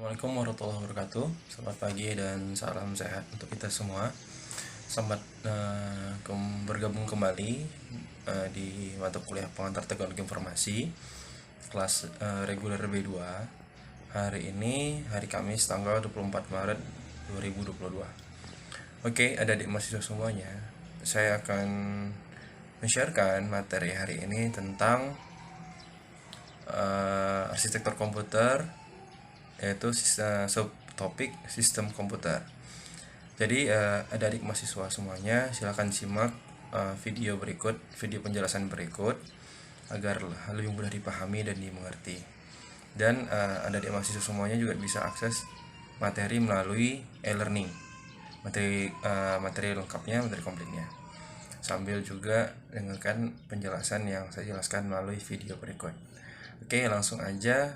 Assalamualaikum warahmatullahi wabarakatuh. Selamat pagi dan salam sehat untuk kita semua. Selamat bergabung kembali di mata kuliah pengantar teknologi informasi kelas reguler B2. Hari ini hari Kamis tanggal 24 Maret 2022. Oke, adik-adik mahasiswa semuanya, saya akan men-sharekan materi hari ini tentang arsitektur komputer, yaitu subtopik sistem komputer. Jadi adik-adik mahasiswa semuanya silakan simak video penjelasan berikut agar lebih mudah dipahami dan dimengerti. Dan adik-adik mahasiswa semuanya juga bisa akses materi melalui e-learning, materi lengkapnya, materi komplitnya, sambil juga dengarkan penjelasan yang saya jelaskan melalui video berikut. Oke, langsung aja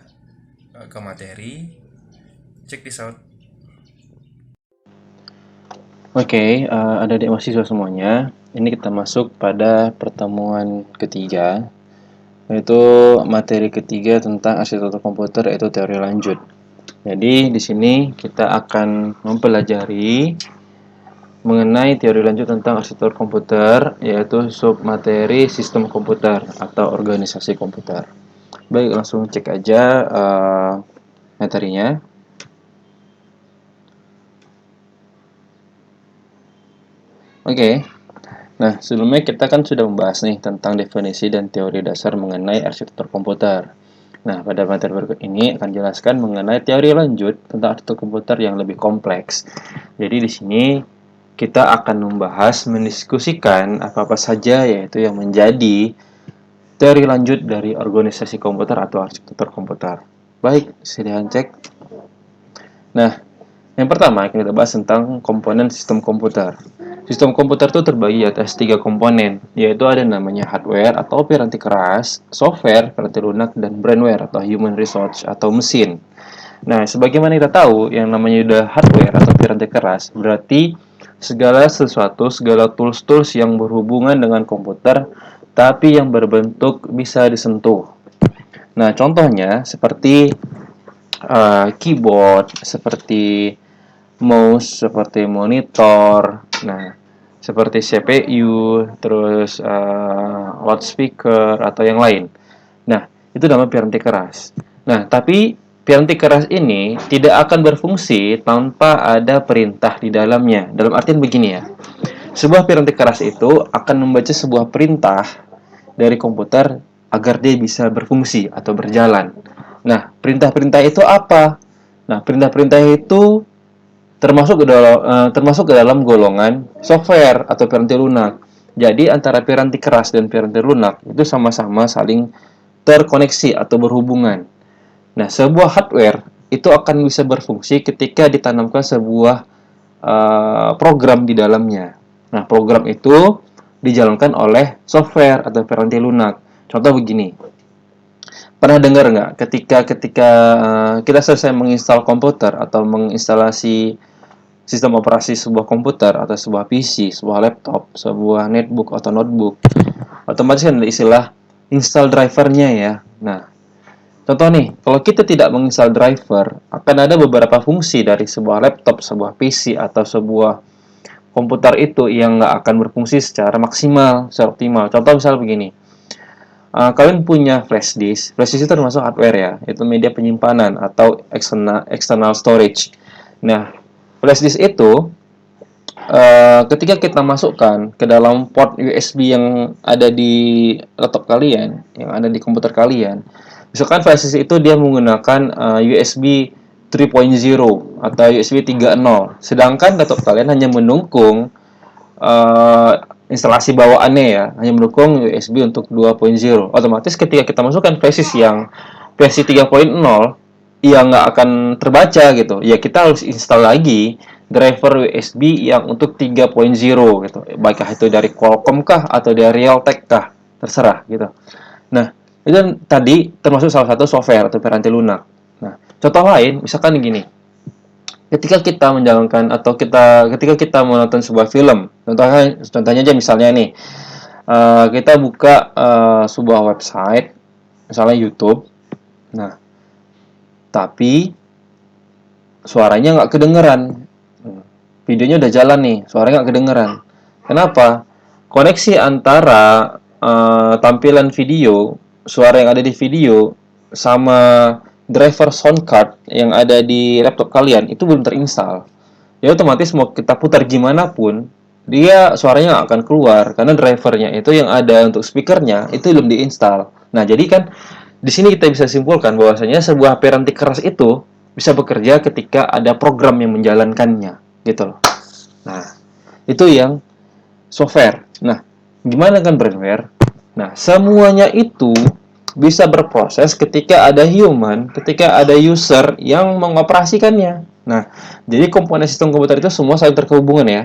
ke materi. Check this out. Oke, adik-adik mahasiswa semuanya, ini kita masuk pada pertemuan ketiga, yaitu materi ketiga tentang arsitektur komputer, yaitu teori lanjut. Jadi di sini kita akan mempelajari mengenai teori lanjut tentang arsitektur komputer, yaitu submateri sistem komputer atau organisasi komputer. Baik, langsung cek aja materinya. Oke. Nah, sebelumnya kita kan sudah membahas nih tentang definisi dan teori dasar mengenai arsitektur komputer. Nah, pada materi berikut ini akan jelaskan mengenai teori lanjut tentang arsitektur komputer yang lebih kompleks. Jadi di sini kita akan membahas, mendiskusikan apa-apa saja yaitu yang menjadi teori lanjut dari organisasi komputer atau arsitektur komputer. Baik, silahkan cek. Nah, yang pertama kita bahas tentang komponen sistem komputer. Sistem komputer itu terbagi atas 3 komponen, yaitu ada namanya hardware atau piranti keras, software, piranti lunak, dan brainware atau human resource atau mesin. Nah, sebagaimana kita tahu, yang namanya udah hardware atau piranti keras, berarti segala sesuatu, segala tools-tools yang berhubungan dengan komputer, tapi yang berbentuk bisa disentuh. Nah, contohnya seperti keyboard, seperti mouse, seperti monitor, nah seperti CPU, terus loudspeaker atau yang lain. Nah, itu namanya piranti keras. Nah, tapi piranti keras ini tidak akan berfungsi tanpa ada perintah di dalamnya. Dalam artian begini ya, sebuah piranti keras itu akan membaca sebuah perintah dari komputer agar dia bisa berfungsi atau berjalan. Nah, perintah-perintah itu apa? Nah, perintah-perintah itu termasuk ke dalam golongan software atau piranti lunak. Jadi antara piranti keras dan piranti lunak itu sama-sama saling terkoneksi atau berhubungan. Nah, sebuah hardware itu akan bisa berfungsi ketika ditanamkan sebuah program di dalamnya. Nah, program itu dijalankan oleh software atau piranti lunak. Contoh begini, pernah dengar nggak ketika kita selesai menginstal komputer atau menginstalasi sistem operasi sebuah komputer atau sebuah PC, sebuah laptop, sebuah netbook atau notebook, otomatis kan ada istilah install drivernya ya. Nah, contoh nih, kalau kita tidak menginstal driver, akan ada beberapa fungsi dari sebuah laptop, sebuah PC atau sebuah komputer itu yang nggak akan berfungsi secara maksimal, secara optimal. Contoh misal begini, kalian punya flash disk. Flash disk itu termasuk hardware ya, itu media penyimpanan atau external storage. Nah, flash disk itu ketika kita masukkan ke dalam port USB yang ada di laptop kalian, yang ada di komputer kalian, misalkan flash disk itu dia menggunakan USB 3.0 atau USB 3.0, sedangkan laptop kalian hanya mendukung instalasi bawaannya ya, hanya mendukung USB untuk 2.0. Otomatis ketika kita masukkan flash disk yang versi 3.0, ya nggak akan terbaca gitu. Ya kita harus install lagi driver USB yang untuk 3.0 gitu. Baiklah itu dari Qualcomm kah atau dari Realtek kah, terserah gitu. Nah, itu tadi termasuk salah satu software atau piranti lunak. Nah, contoh lain misalkan gini, ketika kita menjalankan atau ketika kita menonton sebuah film, contohnya aja misalnya nih, kita buka sebuah website, misalnya YouTube. Nah, tapi suaranya nggak kedengeran. Videonya udah jalan nih, suaranya nggak kedengeran. Kenapa? Koneksi antara tampilan video, suara yang ada di video, sama driver sound card yang ada di laptop kalian itu belum terinstall. Ya otomatis mau kita putar gimana pun, dia suaranya nggak akan keluar karena drivernya itu yang ada untuk speakernya itu belum diinstal. Nah, jadi kan di sini kita bisa simpulkan bahwasanya sebuah HP ranting keras itu bisa bekerja ketika ada program yang menjalankannya, gitu loh. Nah, itu yang software. Nah, gimana kan firmware? Nah, semuanya itu bisa berproses ketika ada human, ketika ada user yang mengoperasikannya. Nah, jadi komponen sistem komputer itu semua saling terhubungan ya.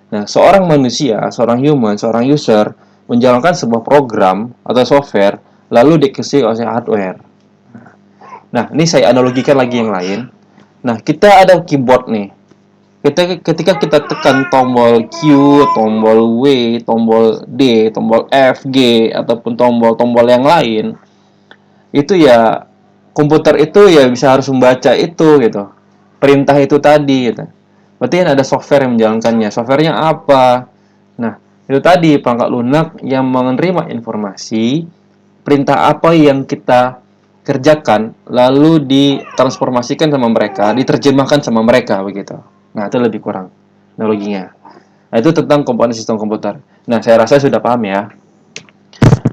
Nah, seorang manusia, seorang human, seorang user menjalankan sebuah program atau software lalu dikasih oleh hardware. Nah, ini saya analogikan lagi yang lain. Nah, kita ada keyboard nih. Ketika kita tekan tombol Q, tombol W, tombol D, tombol F, G, ataupun tombol-tombol yang lain, itu ya komputer itu ya bisa harus membaca itu gitu. Perintah itu tadi gitu. Berarti kan ada software yang menjalankannya. Softwarenya apa? Nah, itu tadi perangkat lunak yang menerima informasi perintah apa yang kita kerjakan lalu ditransformasikan sama mereka, diterjemahkan sama mereka begitu. Nah, itu lebih kurang analoginya. Nah, itu tentang komponen sistem komputer. Nah, saya rasa sudah paham ya.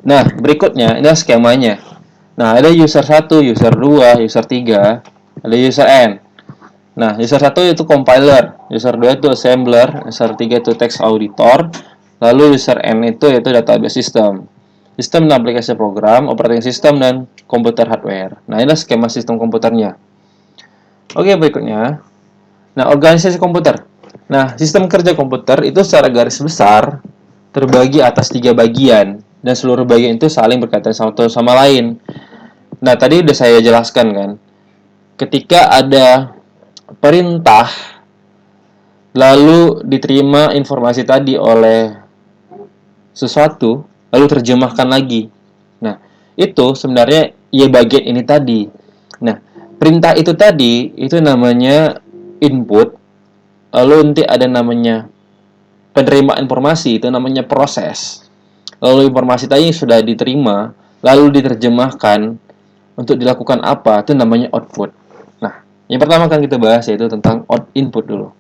Nah, berikutnya ini skemanya. Nah, ada user 1, user 2, user 3, ada user N. Nah, user 1 itu compiler, user 2 itu assembler, user 3 itu text auditor, lalu user N itu yaitu database system. Sistem dan aplikasi program, operating system, dan komputer hardware. Nah, inilah skema sistem komputernya. Oke, berikutnya. Nah, organisasi komputer. Nah, sistem kerja komputer itu secara garis besar terbagi atas 3 bagian, dan seluruh bagian itu saling berkaitan satu sama lain. Nah, tadi udah saya jelaskan kan. Ketika ada perintah, lalu diterima informasi tadi oleh sesuatu, lalu terjemahkan lagi. Nah, itu sebenarnya ya bagian ini tadi. Nah, perintah itu tadi, itu namanya input, lalu nanti ada namanya penerima informasi, itu namanya proses. Lalu informasi tadi sudah diterima, lalu diterjemahkan untuk dilakukan apa, itu namanya output. Nah, yang pertama kan kita bahas yaitu tentang input dulu.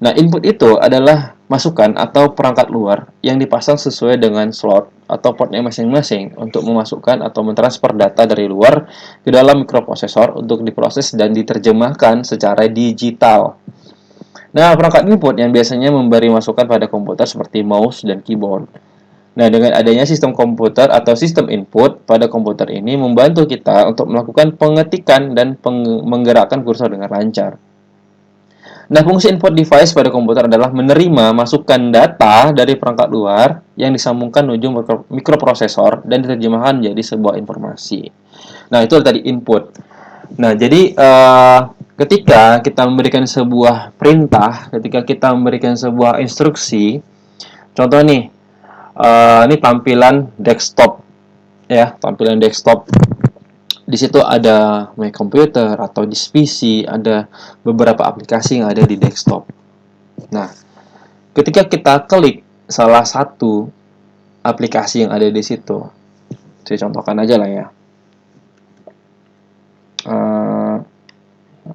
Nah, input itu adalah masukan atau perangkat luar yang dipasang sesuai dengan slot atau portnya masing-masing untuk memasukkan atau mentransfer data dari luar ke dalam mikroprosesor untuk diproses dan diterjemahkan secara digital. Nah, perangkat input yang biasanya memberi masukan pada komputer seperti mouse dan keyboard. Nah, dengan adanya sistem komputer atau sistem input pada komputer ini membantu kita untuk melakukan pengetikan dan menggerakkan kursor dengan lancar. Nah, fungsi input device pada komputer adalah menerima masukan data dari perangkat luar yang disambungkan ujung mikroprosesor dan diterjemahkan menjadi sebuah informasi. Nah, itu tadi input. Nah, jadi ketika kita memberikan sebuah perintah, ketika kita memberikan sebuah instruksi, contoh nih, ini tampilan desktop, ya, tampilan desktop. Di situ ada My Computer atau di PC, ada beberapa aplikasi yang ada di desktop. Nah, ketika kita klik salah satu aplikasi yang ada di situ, saya contohkan aja lah ya.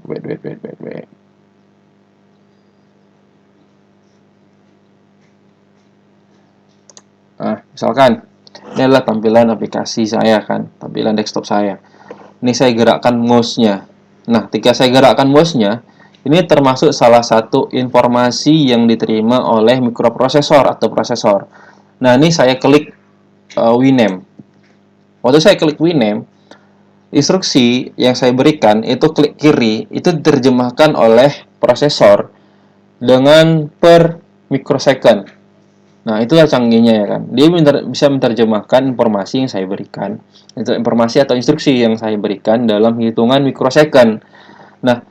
Wait. Nah, misalkan ini adalah tampilan aplikasi saya kan, tampilan desktop saya. Ini saya gerakkan mouse-nya. Nah, ketika saya gerakkan mouse-nya, ini termasuk salah satu informasi yang diterima oleh mikroprosesor atau prosesor. Nah, ini saya klik WinAme. Waktu saya klik WinAme, instruksi yang saya berikan itu klik kiri, itu diterjemahkan oleh prosesor dengan per mikrosecond. Nah, itulah canggihnya ya kan. Dia bisa menerjemahkan informasi yang saya berikan. Itu informasi atau instruksi yang saya berikan dalam hitungan mikrosecond. Nah,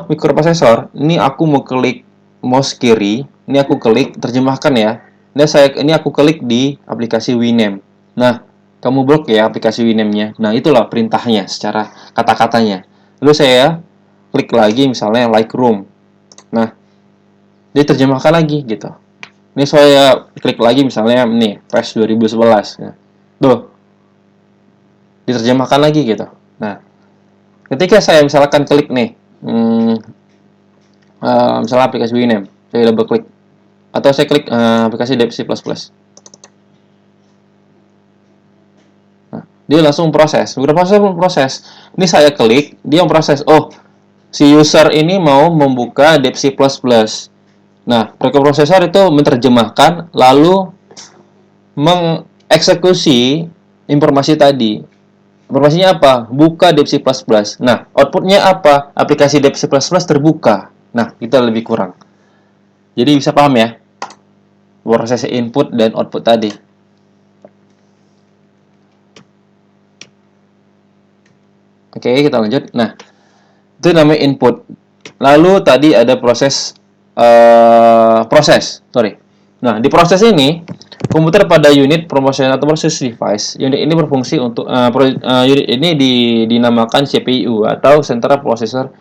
mikroprosesor, ini aku mau klik mouse kiri, ini aku klik terjemahkan ya. Ini aku klik di aplikasi WinAme. Nah, kamu blok ya aplikasi WinAme-nya. Nah, itulah perintahnya secara kata-katanya. Lalu saya klik lagi misalnya Lightroom. Nah, dia terjemahkan lagi gitu. Ini saya klik lagi misalnya nih Fresh 2011. Nah, tuh diterjemahkan lagi gitu. Nah, ketika saya misalkan klik nih, misalnya aplikasi Winamp, saya double klik atau saya klik aplikasi DeepC++. Nah, dia langsung proses. Proses. Ini saya klik, dia proses. Oh, si user ini mau membuka DeepC++. Nah, preprocessor itu menerjemahkan lalu mengeksekusi informasi tadi. Informasinya apa? Buka DeepC++. Nah, outputnya apa? Aplikasi DeepC++ terbuka. Nah, kita lebih kurang. Jadi bisa paham ya? Proses input dan output tadi. Oke, kita lanjut. Nah, itu namanya input. Lalu tadi ada proses. Nah, di proses ini komputer pada unit proporsional atau process device. Unit ini berfungsi untuk unit ini dinamakan CPU atau Central Processor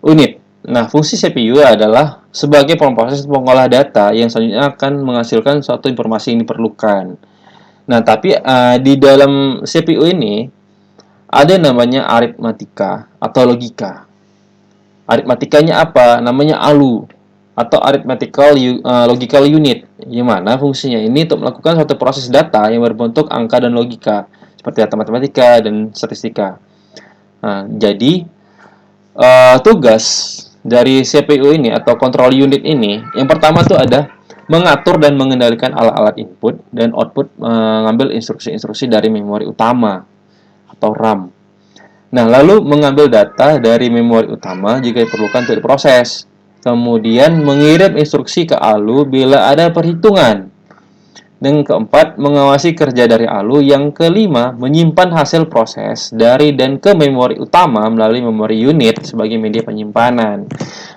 Unit. Nah, fungsi CPU adalah sebagai pemproses pengolah data yang selanjutnya akan menghasilkan suatu informasi yang diperlukan. Nah, tapi di dalam CPU ini ada namanya aritmatika atau logika. Aritmatikanya apa? Namanya ALU atau arithmetical logical unit, yang mana fungsinya ini untuk melakukan suatu proses data yang berbentuk angka dan logika seperti data matematika dan statistika. Nah, jadi tugas dari CPU ini atau control unit ini, yang pertama tuh ada mengatur dan mengendalikan alat-alat input dan output, mengambil instruksi-instruksi dari memori utama atau RAM. Nah, lalu mengambil data dari memori utama jika diperlukan untuk diproses. Kemudian mengirim instruksi ke ALU bila ada perhitungan. Dan keempat, mengawasi kerja dari ALU. Yang kelima, menyimpan hasil proses dari dan ke memori utama melalui memori unit sebagai media penyimpanan.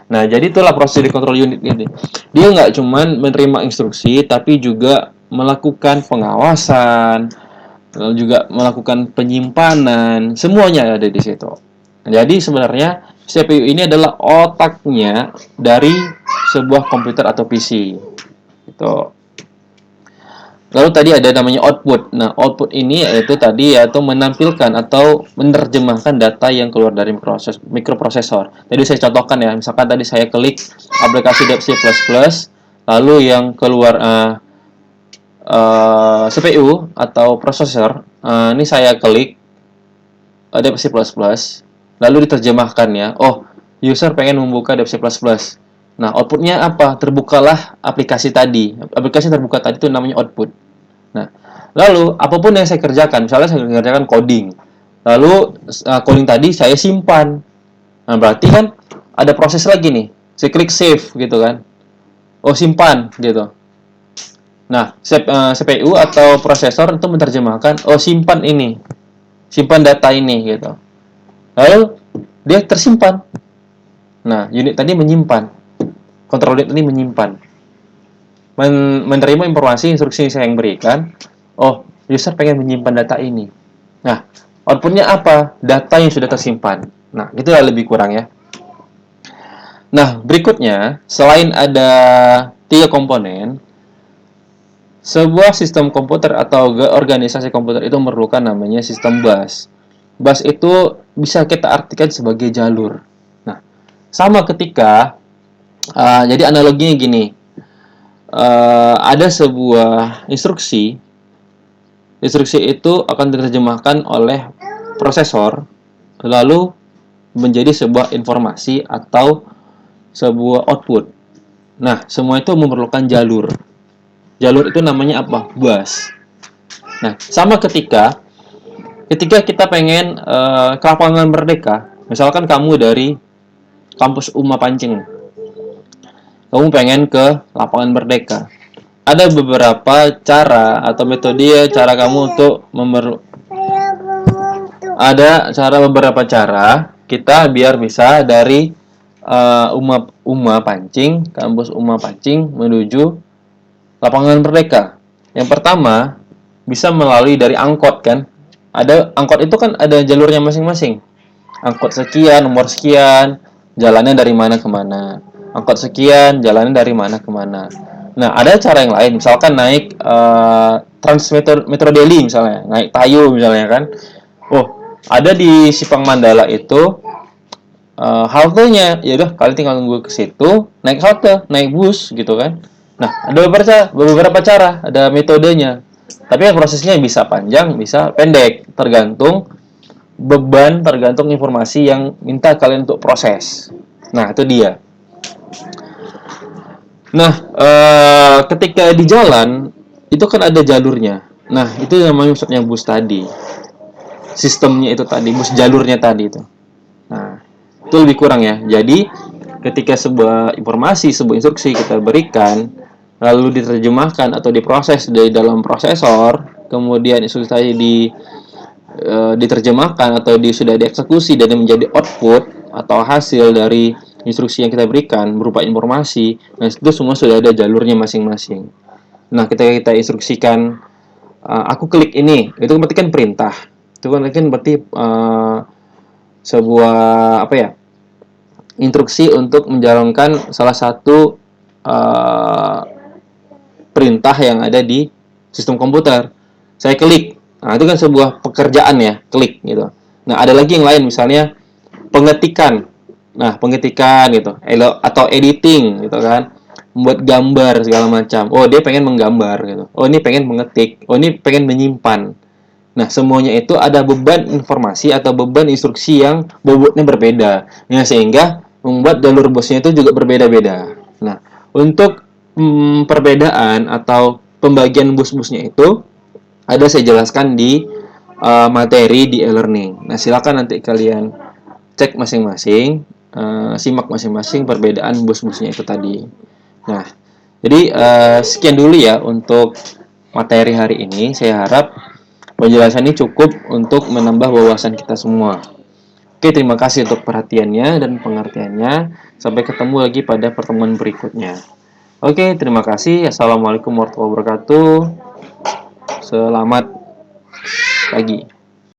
Nah, jadi itulah proses di control unit ini. Dia nggak cuma menerima instruksi, tapi juga melakukan pengawasan, lalu juga melakukan penyimpanan, semuanya ada di situ. Jadi sebenarnya CPU ini adalah otaknya dari sebuah komputer atau PC. Gitu. Lalu tadi ada namanya output. Nah, output ini yaitu tadi yaitu menampilkan atau menerjemahkan data yang keluar dari mikroprosesor. Jadi saya contohkan ya, misalkan tadi saya klik aplikasi DeepC++, lalu yang keluar CPU atau prosesor, ini saya klik DeepC++, lalu diterjemahkan ya. Oh, user pengen membuka DeepC++. Nah, outputnya apa? Terbukalah aplikasi tadi. Aplikasi terbuka tadi itu namanya output. Nah, lalu apapun yang saya kerjakan, misalnya saya kerjakan coding, lalu coding tadi saya simpan. Nah, berarti kan ada proses lagi nih. Saya klik save gitu kan. Oh, simpan gitu. Nah, CPU atau prosesor itu menerjemahkan, oh simpan ini, simpan data ini gitu. Lalu dia tersimpan. Nah, unit tadi menyimpan, control unit tadi menyimpan, menerima informasi instruksi yang saya berikan. Oh, user pengen menyimpan data ini. Nah, outputnya apa? Data yang sudah tersimpan. Nah, itulah lebih kurang ya. Nah, berikutnya, selain ada 3 komponen, sebuah sistem komputer atau organisasi komputer itu memerlukan namanya sistem bus. Bus itu bisa kita artikan sebagai jalur. Nah, sama ketika, jadi analoginya gini, ada sebuah instruksi itu akan diterjemahkan oleh prosesor, lalu menjadi sebuah informasi atau sebuah output. Nah, semua itu memerlukan jalur. Jalur itu namanya apa? Bus. Nah, sama ketika kita pengen ke lapangan Merdeka, misalkan kamu dari kampus UMA Pancing, kamu pengen ke lapangan Merdeka. Ada beberapa cara atau metode cara kamu untuk beberapa cara kita biar bisa dari UMA Pancing, kampus UMA Pancing menuju lapangan Merdeka. Yang pertama, bisa melalui dari angkot kan. Ada angkot itu kan ada jalurnya masing-masing. Angkot sekian, nomor sekian. jalannya dari mana ke mana. Angkot sekian, jalannya dari mana ke mana. Nah, ada cara yang lain, misalkan naik Trans Metro Daily misalnya, naik Tayo misalnya kan. Oh, ada di Simpang Mandala itu haltenya, ya udah kalian tinggal nunggu ke situ, naik halte, naik bus gitu kan. Nah, ada beberapa cara, ada metodenya. Tapi prosesnya bisa panjang, bisa pendek, tergantung beban, tergantung informasi yang minta kalian untuk proses. Nah, itu dia. Nah, ketika di jalan itu kan ada jalurnya. Nah, itu namanya maksudnya bus tadi. Sistemnya itu tadi, bus jalurnya tadi itu. Nah, itu lebih kurang ya. Jadi, ketika sebuah informasi, sebuah instruksi kita berikan, lalu diterjemahkan atau diproses dari dalam prosesor, kemudian instruksi tadi diterjemahkan atau sudah dieksekusi dan menjadi output atau hasil dari instruksi yang kita berikan berupa informasi. Nah, itu semua sudah ada jalurnya masing-masing. Nah, ketika kita instruksikan aku klik ini, itu berarti kan perintah. Itu kan berarti sebuah apa ya? Instruksi untuk menjalankan salah satu perintah yang ada di sistem komputer. Saya klik. Nah, itu kan sebuah pekerjaan ya, klik gitu. Nah, ada lagi yang lain misalnya pengetikan. Nah, pengetikan gitu, atau editing gitu kan. Membuat gambar segala macam. Oh, dia pengen menggambar gitu. Oh, ini pengen mengetik. Oh, ini pengen menyimpan. Nah, semuanya itu ada beban informasi atau beban instruksi yang bobotnya berbeda. Nah, sehingga membuat jalur bosnya itu juga berbeda-beda. Nah, untuk perbedaan atau pembagian bus-busnya itu ada saya jelaskan di materi di e-learning. Nah, silakan nanti kalian cek masing-masing, simak masing-masing perbedaan bus-busnya itu tadi. Nah, jadi sekian dulu ya untuk materi hari ini. Saya harap penjelasan ini cukup untuk menambah wawasan kita semua. Oke, terima kasih untuk perhatiannya dan pengertiannya. Sampai ketemu lagi pada pertemuan berikutnya. Oke, terima kasih. Assalamualaikum warahmatullahi wabarakatuh. Selamat pagi.